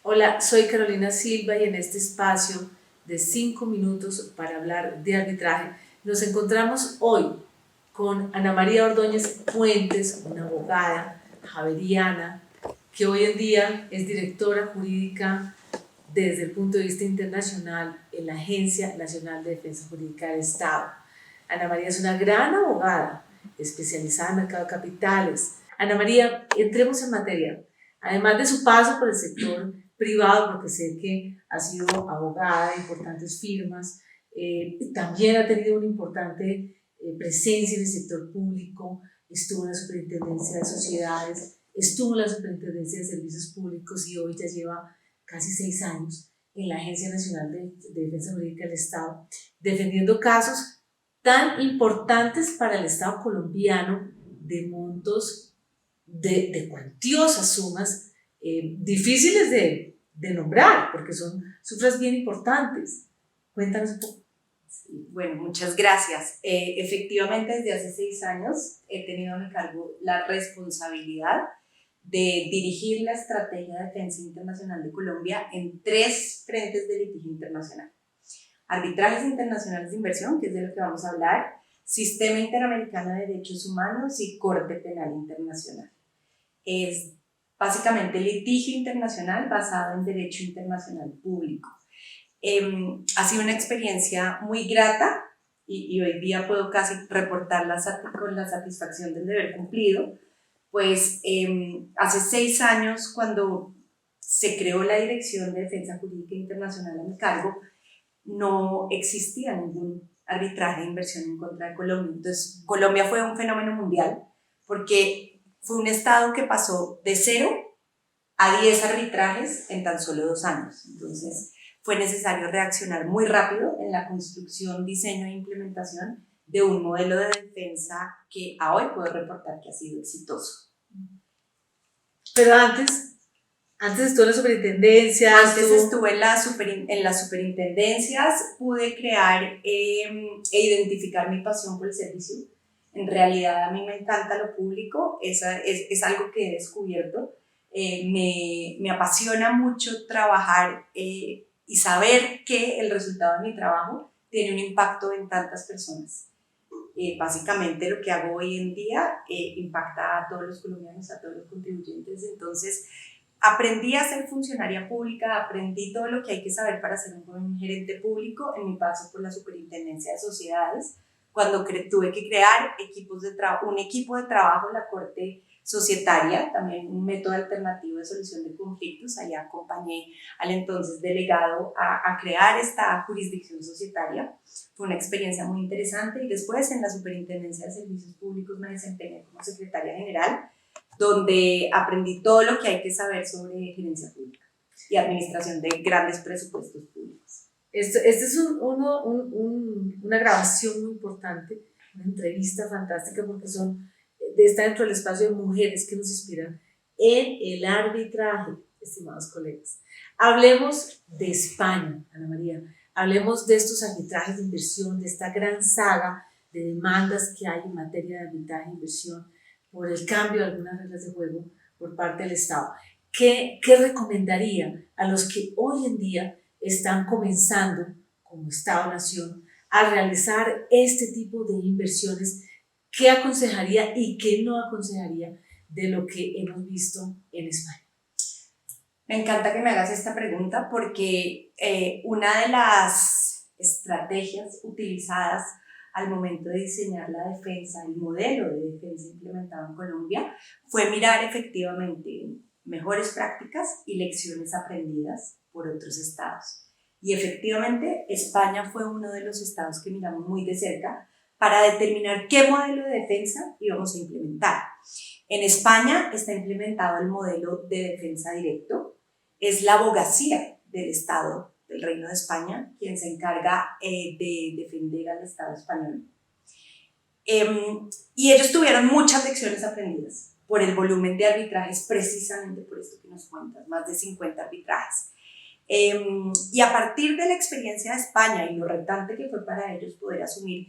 Hola, soy Carolina Silva y en este espacio de 5 minutos para hablar de arbitraje nos encontramos hoy con Ana María Ordóñez Fuentes, una abogada javeriana que hoy en día es directora jurídica desde el punto de vista internacional en la Agencia Nacional de Defensa Jurídica del Estado. Ana María es una gran abogada especializada en mercado de capitales. Ana María, entremos en materia. Además de su paso por el sector privado, porque sé que ha sido abogada de importantes firmas, también ha tenido una importante presencia en el sector público, estuvo en la Superintendencia de Sociedades, estuvo en la Superintendencia de Servicios Públicos y hoy ya lleva casi 6 años en la Agencia Nacional de Defensa Jurídica del Estado, defendiendo casos tan importantes para el Estado colombiano de montos de cuantiosas sumas, difíciles de nombrar, porque son cifras bien importantes. Cuéntanos un poco. Bueno, muchas gracias. Efectivamente, desde hace 6 años he tenido a mi cargo la responsabilidad de dirigir la estrategia de defensa internacional de Colombia en 3 frentes de litigio internacional. Arbitrajes internacionales de inversión, que es de lo que vamos a hablar, Sistema Interamericano de Derechos Humanos y Corte Penal Internacional. Es básicamente litigio internacional basado en derecho internacional público. Ha sido una experiencia muy grata y hoy día puedo casi reportarla con la satisfacción del deber cumplido, pues hace 6 años, cuando se creó la Dirección de Defensa Jurídica Internacional a mi cargo, no existía ningún arbitraje de inversión en contra de Colombia. Entonces, Colombia fue un fenómeno mundial porque fue un estado que pasó de 0 a 10 arbitrajes en tan solo 2 años. Entonces, fue necesario reaccionar muy rápido en la construcción, diseño e implementación de un modelo de defensa que a hoy puedo reportar que ha sido exitoso. Pero antes estuve en la superintendencia. Antes estuve en las superintendencias, pude crear e identificar mi pasión por el servicio. En realidad a mí me encanta lo público, es algo que he descubierto. Me apasiona mucho trabajar y saber que el resultado de mi trabajo tiene un impacto en tantas personas. Básicamente lo que hago hoy en día impacta a todos los colombianos, a todos los contribuyentes. Entonces aprendí a ser funcionaria pública, aprendí todo lo que hay que saber para ser un buen gerente público en mi paso por la Superintendencia de Sociedades, cuando tuve que crear un equipo de trabajo en la Corte Societaria, también un método alternativo de solución de conflictos. Allá acompañé al entonces delegado a crear esta jurisdicción societaria. Fue una experiencia muy interesante y después en la Superintendencia de Servicios Públicos me desempeñé como secretaria general, donde aprendí todo lo que hay que saber sobre gerencia pública y administración de grandes presupuestos públicos. Este es una grabación muy importante, una entrevista fantástica porque está dentro del espacio de mujeres que nos inspiran en el arbitraje, estimados colegas. Hablemos de España, Ana María, hablemos de estos arbitrajes de inversión, de esta gran saga de demandas que hay en materia de arbitraje de inversión por el cambio de algunas reglas de juego por parte del Estado. ¿Qué recomendaría a los que hoy en día están comenzando como Estado-Nación a realizar este tipo de inversiones? ¿Qué aconsejaría y qué no aconsejaría de lo que hemos visto en España? Me encanta que me hagas esta pregunta porque una de las estrategias utilizadas al momento de diseñar la defensa, el modelo de defensa implementado en Colombia, fue mirar efectivamente mejores prácticas y lecciones aprendidas por otros estados. Y efectivamente, España fue uno de los estados que miramos muy de cerca para determinar qué modelo de defensa íbamos a implementar. En España está implementado el modelo de defensa directo. Es la abogacía del Estado del Reino de España quien se encarga de defender al Estado español. Y ellos tuvieron muchas lecciones aprendidas por el volumen de arbitrajes, precisamente por esto que nos cuentas, más de 50 arbitrajes. Y a partir de la experiencia de España y lo retante que fue para ellos poder asumir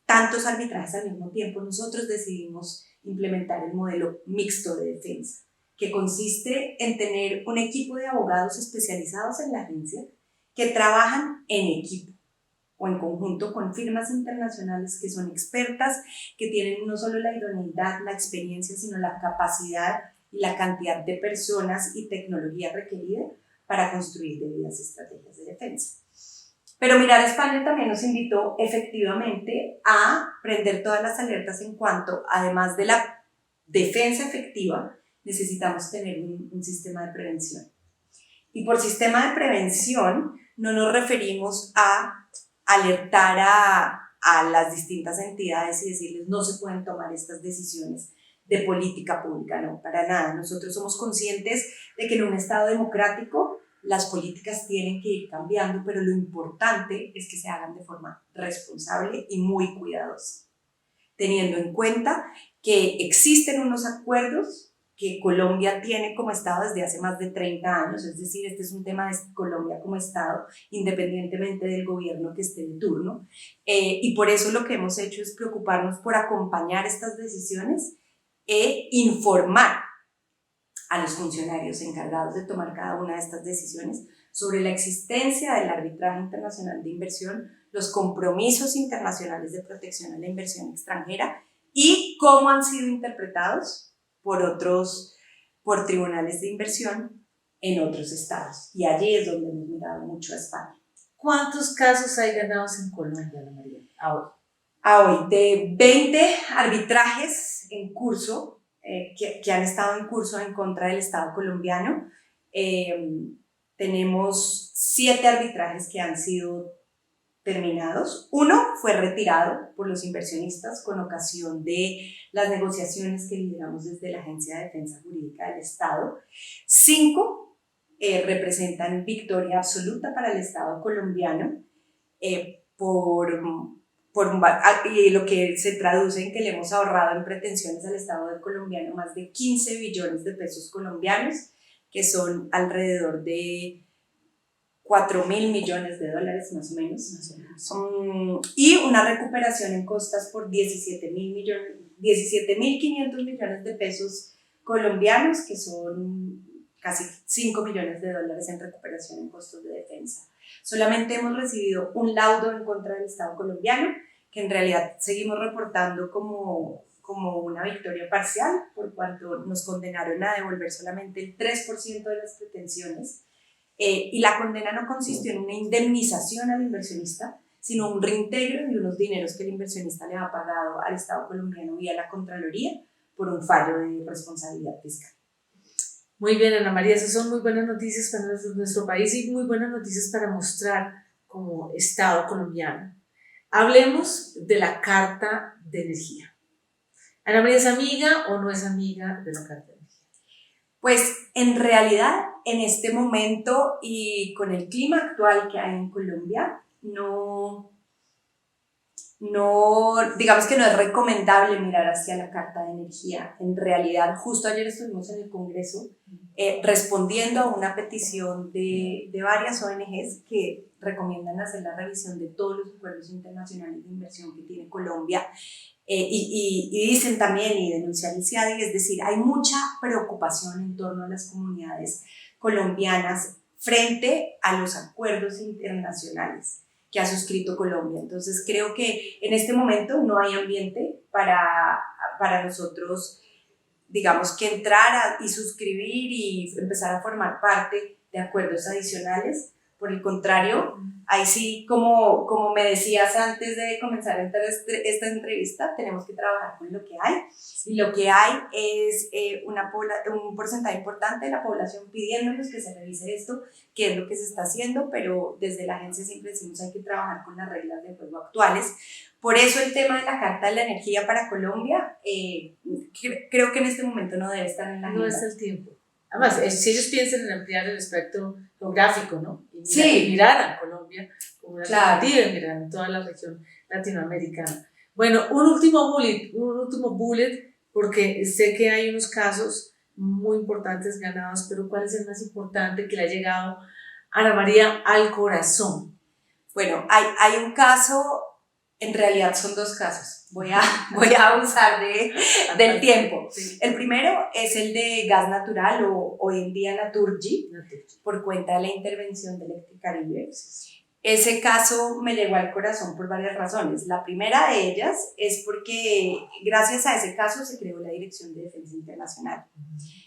tantos arbitrajes al mismo tiempo, nosotros decidimos implementar el modelo mixto de defensa, que consiste en tener un equipo de abogados especializados en la agencia que trabajan en equipo o en conjunto con firmas internacionales que son expertas, que tienen no solo la idoneidad, la experiencia, sino la capacidad y la cantidad de personas y tecnología requerida para construir debidas estrategias de defensa. Pero Mirar España también nos invitó efectivamente a prender todas las alertas en cuanto, además de la defensa efectiva, necesitamos tener un sistema de prevención. Y por sistema de prevención no nos referimos a alertar a las distintas entidades y decirles no se pueden tomar estas decisiones de política pública, no, para nada. Nosotros somos conscientes de que en un Estado democrático las políticas tienen que ir cambiando, pero lo importante es que se hagan de forma responsable y muy cuidadosa, teniendo en cuenta que existen unos acuerdos que Colombia tiene como Estado desde hace más de 30 años, es decir, este es un tema de Colombia como Estado, independientemente del gobierno que esté de turno, y por eso lo que hemos hecho es preocuparnos por acompañar estas decisiones e informar a los funcionarios encargados de tomar cada una de estas decisiones sobre la existencia del arbitraje internacional de inversión, los compromisos internacionales de protección a la inversión extranjera y cómo han sido interpretados por tribunales de inversión en otros estados. Y allí es donde hemos mirado mucho a España. ¿Cuántos casos hay ganados en Colombia, Ana María, ahora? A hoy, de 20 arbitrajes en curso, que han estado en curso en contra del Estado colombiano, tenemos 7 arbitrajes que han sido terminados. Uno fue retirado por los inversionistas con ocasión de las negociaciones que lideramos desde la Agencia de Defensa Jurídica del Estado. 5 representan victoria absoluta para el Estado colombiano y lo que se traduce en que le hemos ahorrado en pretensiones al Estado colombiano más de 15 billones de pesos colombianos, que son alrededor de 4.000 millones de dólares más o menos, y una recuperación en costas por 17.500 millones de pesos colombianos, que son casi 5 millones de dólares en recuperación en costos de defensa. Solamente hemos recibido un laudo en contra del Estado colombiano, que en realidad seguimos reportando como una victoria parcial, por cuanto nos condenaron a devolver solamente el 3% de las pretensiones, y la condena no consistió en una indemnización al inversionista, sino un reintegro de unos dineros que el inversionista le ha pagado al Estado colombiano vía la Contraloría por un fallo de responsabilidad fiscal. Muy bien, Ana María, esas son muy buenas noticias para nuestro país y muy buenas noticias para mostrar como Estado colombiano. Hablemos de la Carta de Energía. ¿Ana María es amiga o no es amiga de la Carta de Energía? Pues en realidad, en este momento y con el clima actual que hay en Colombia, digamos que no es recomendable mirar hacia la Carta de Energía. En realidad, justo ayer estuvimos en el Congreso respondiendo a una petición de varias ONGs que recomiendan hacer la revisión de todos los acuerdos internacionales de inversión que tiene Colombia, y dicen también y denunciar el CIADI, es decir, hay mucha preocupación en torno a las comunidades colombianas frente a los acuerdos internacionales que ha suscrito Colombia. Entonces creo que en este momento no hay ambiente para nosotros, digamos, que entrar y suscribir y empezar a formar parte de acuerdos adicionales. Por el contrario, ahí sí, como me decías antes de comenzar esta entrevista, tenemos que trabajar con lo que hay. Y lo que hay es un porcentaje importante de la población pidiéndonos que se revise esto, que es lo que se está haciendo, pero desde la agencia siempre decimos hay que trabajar con las reglas de juego actuales. Por eso el tema de la Carta de la Energía para Colombia, creo que en este momento no debe estar en la agenda. No es el tiempo. Además, si ellos piensan en ampliar el espectro geográfico, ¿no? Y mirar a Colombia como una alternativa, claro, y mirar en toda la región latinoamericana. Bueno, un último bullet, porque sé que hay unos casos muy importantes ganados, pero ¿cuál es el más importante que le ha llegado a Ana María al corazón? Bueno, hay un caso En realidad son dos casos. Voy a abusar del tiempo. Sí. El primero es el de gas natural o hoy en día Naturgy, por cuenta de la intervención de Electricaribe. Ese caso me llegó al corazón por varias razones. La primera de ellas es porque gracias a ese caso se creó la Dirección de Defensa Internacional.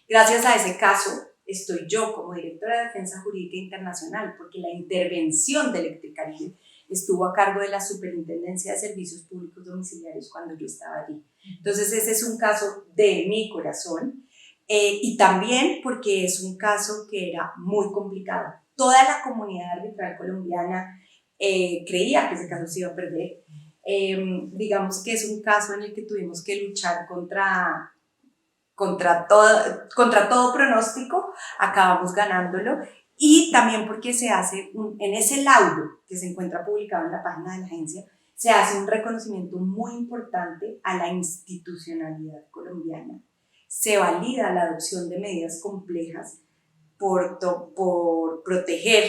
Gracias a ese caso estoy yo como directora de Defensa Jurídica Internacional, porque la intervención de Electricaribe estuvo a cargo de la Superintendencia de Servicios Públicos Domiciliarios cuando yo estaba allí. Entonces ese es un caso de mi corazón y también porque es un caso que era muy complicado. Toda la comunidad arbitral colombiana creía que ese caso se iba a perder. Digamos que es un caso en el que tuvimos que luchar contra todo pronóstico, acabamos ganándolo. Y también porque se hace, en ese laudo que se encuentra publicado en la página de la agencia, se hace un reconocimiento muy importante a la institucionalidad colombiana. Se valida la adopción de medidas complejas por proteger,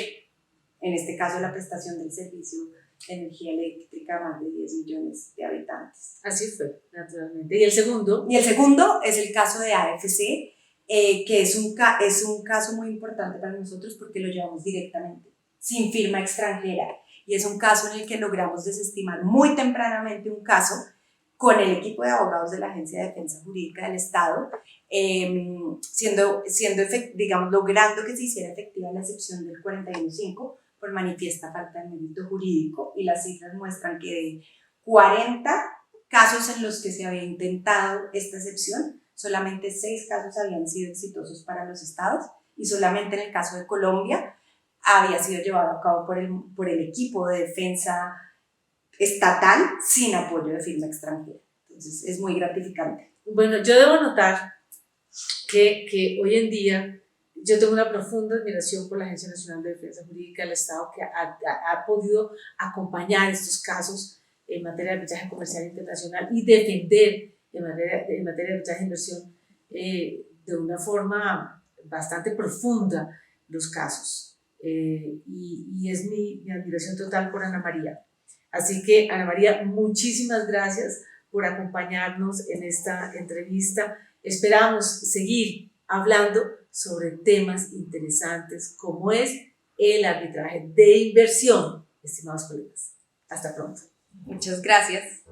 en este caso, la prestación del servicio de energía eléctrica a más de 10 millones de habitantes. Así fue, naturalmente. ¿Y el segundo? Y el segundo es el caso de AFC, que es un caso muy importante para nosotros porque lo llevamos directamente, sin firma extranjera. Y es un caso en el que logramos desestimar muy tempranamente un caso con el equipo de abogados de la Agencia de Defensa Jurídica del Estado, logrando que se hiciera efectiva la excepción del 41.5 por manifiesta falta de mérito jurídico. Y las cifras muestran que de 40 casos en los que se había intentado esta excepción, solamente 6 casos habían sido exitosos para los estados y solamente en el caso de Colombia había sido llevado a cabo por el equipo de defensa estatal sin apoyo de firma extranjera. Entonces es muy gratificante. Bueno, yo debo notar que hoy en día yo tengo una profunda admiración por la Agencia Nacional de Defensa Jurídica del Estado, que ha podido acompañar estos casos en materia de arbitraje comercial internacional y defender en materia de arbitraje de inversión de una forma bastante profunda los casos. Y es mi admiración total por Ana María. Así que, Ana María, muchísimas gracias por acompañarnos en esta entrevista. Esperamos seguir hablando sobre temas interesantes como es el arbitraje de inversión, estimados colegas. Hasta pronto. Muchas gracias.